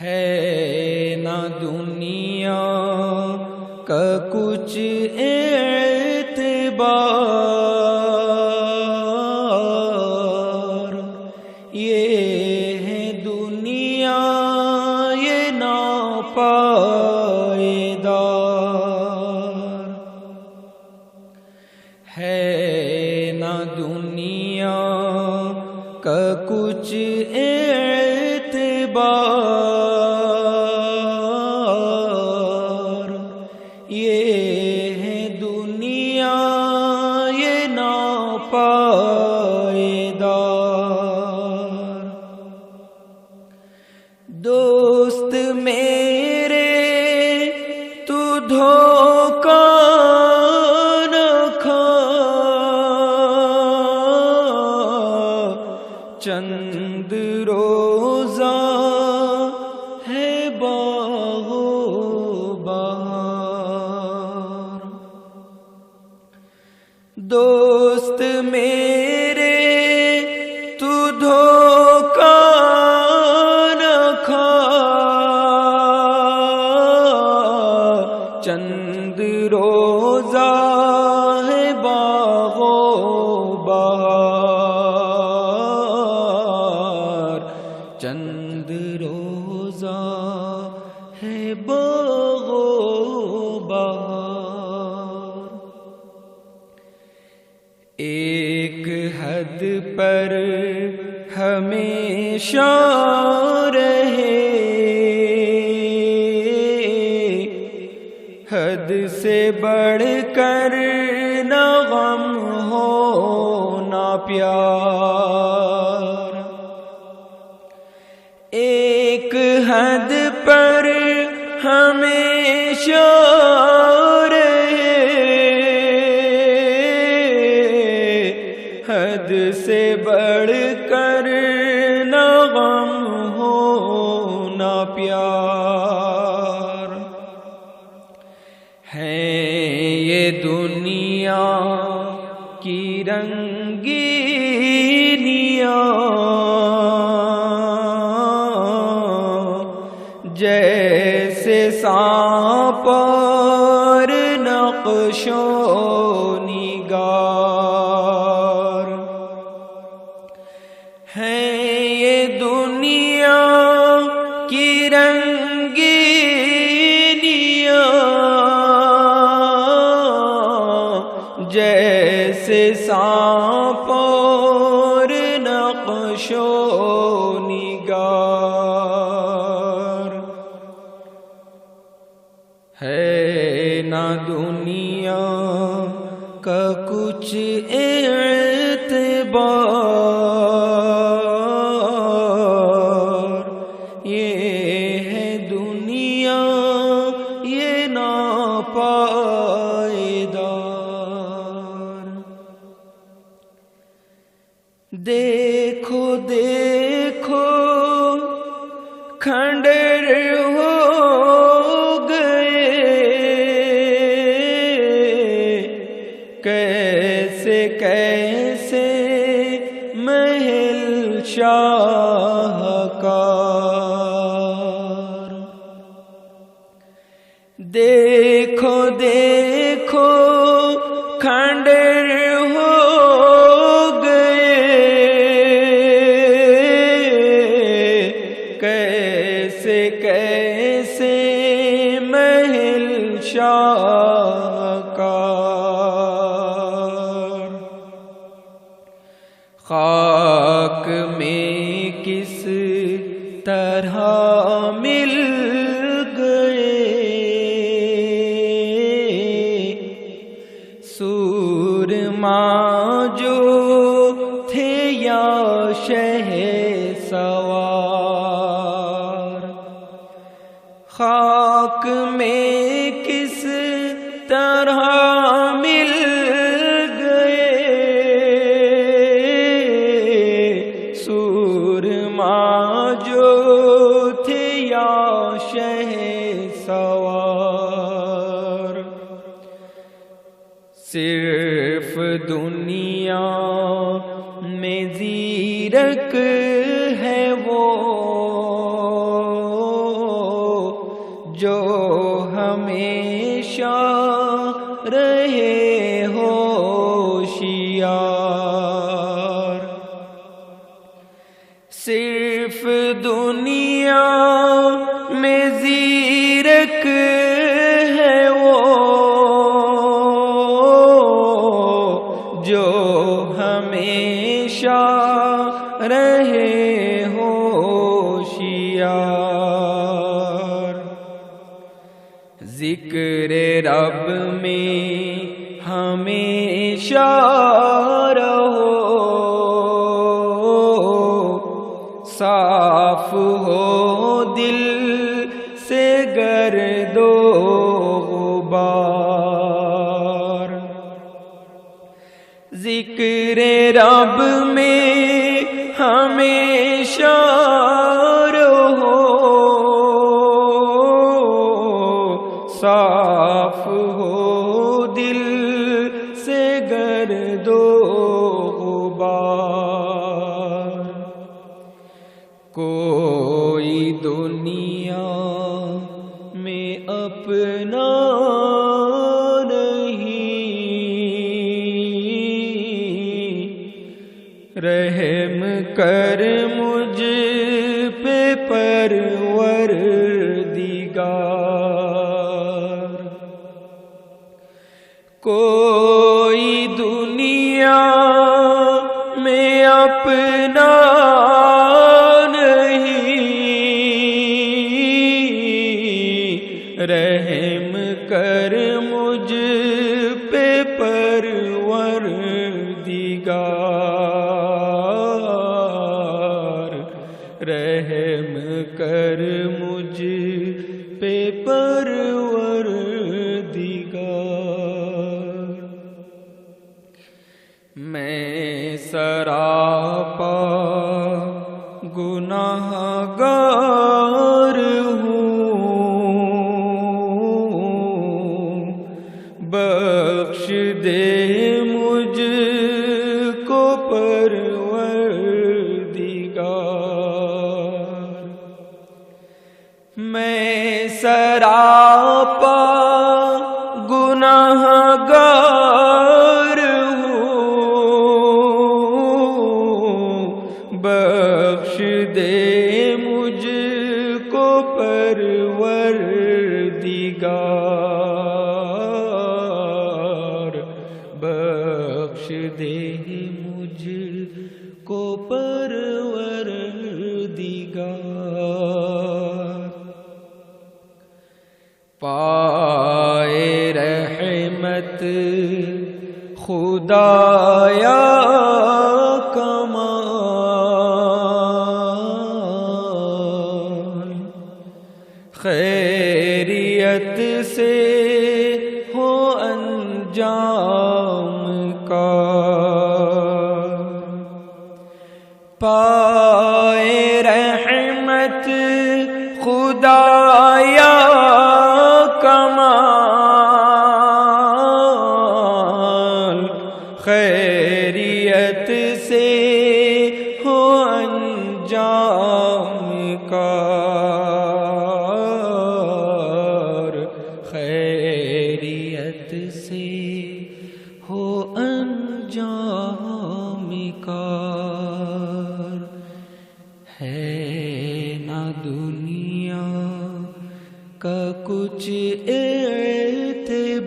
ہے نہ دنیا کا کچھ اعتبار، یہ ہے دنیا یہ ناپائیدار، ہے نہ دنیا کا کچھ اعتبار، یہ ہے دنیا یہ ناپائیدار۔ دوست میرے تو دھوکہ نہ کھا، چند روزہ ہے باغ و بہار۔ دوست میرے تو دھوکہ نہ کھا، چند روزہ ہے باغ و بہار، چند روزہ ہے باغ و بہار۔ ایک حد پر ہمیشہ رہے، حد سے بڑھ کر نہ غم ہو نہ پیار۔ ایک حد پر ہمیشہ رہے، حد سے بڑھ کر نہ غم ہو نہ پیار۔ ہے یہ دنیا کی رنگینیاں، جیسے سانپ اور نقش و نگار۔ ہے یہ دنیا کی رنگینیاں، جیسے سانپ اور نقش و نگار۔ ہے نہ دنیا کا کچھ اعتبار، یہ ہے دنیا یہ ناپائیدار۔ دیکھو دیکھو کھنڈر ہو گئے، کیسے کیسے محل شاہکار۔ دیکھو دیکھو کھنڈر ہو گئے، کیسے کیسے محل شاہکار۔ خاک میں کس طرح مل گئے، سورما جو تھے یا شہسوار۔ خاک میں کس طرح مل گئے، سورما جو تھے یا شہسوار۔ صرف دنیا میں زیرک ہے وہ جو ہمیشہ رہے ہوشیار، صرف دنیا میں زیرک ہے وہ جو ہمیشہ رہے ہوشیار، ذکر رب میں ہمیشہ رہو، صاف ہو دل سے گرد و غبار، ذکر رب میں ہمیشہ رہو، صاف ہو دل سے گرد و غبار، کوئی دنیا میں اپنا نہیں، رحم کر مجھ پہ پروردگار، کوئی دنیا میں اپنا نہیں، رحم کر مجھ پہ پروردگار، رحم کر مجھ پہ پروردگار، میں سراپا گناہ گار ہوں، بخش دے مجھ کو پروردگار، میں سراپا گناہ گار ہوں، بخش دے مجھ کو پروردگار، بخش دے مجھ کو پروردگار، پائے رحمت خدایا کمال، خیریت سے ہو انجام کا، پائے رحمت خدایا کمال، خیریت سے ہو انجام کار، خیریت سے ہو انجام کار، ہے نہ دنیا کا کچھ اعتبار،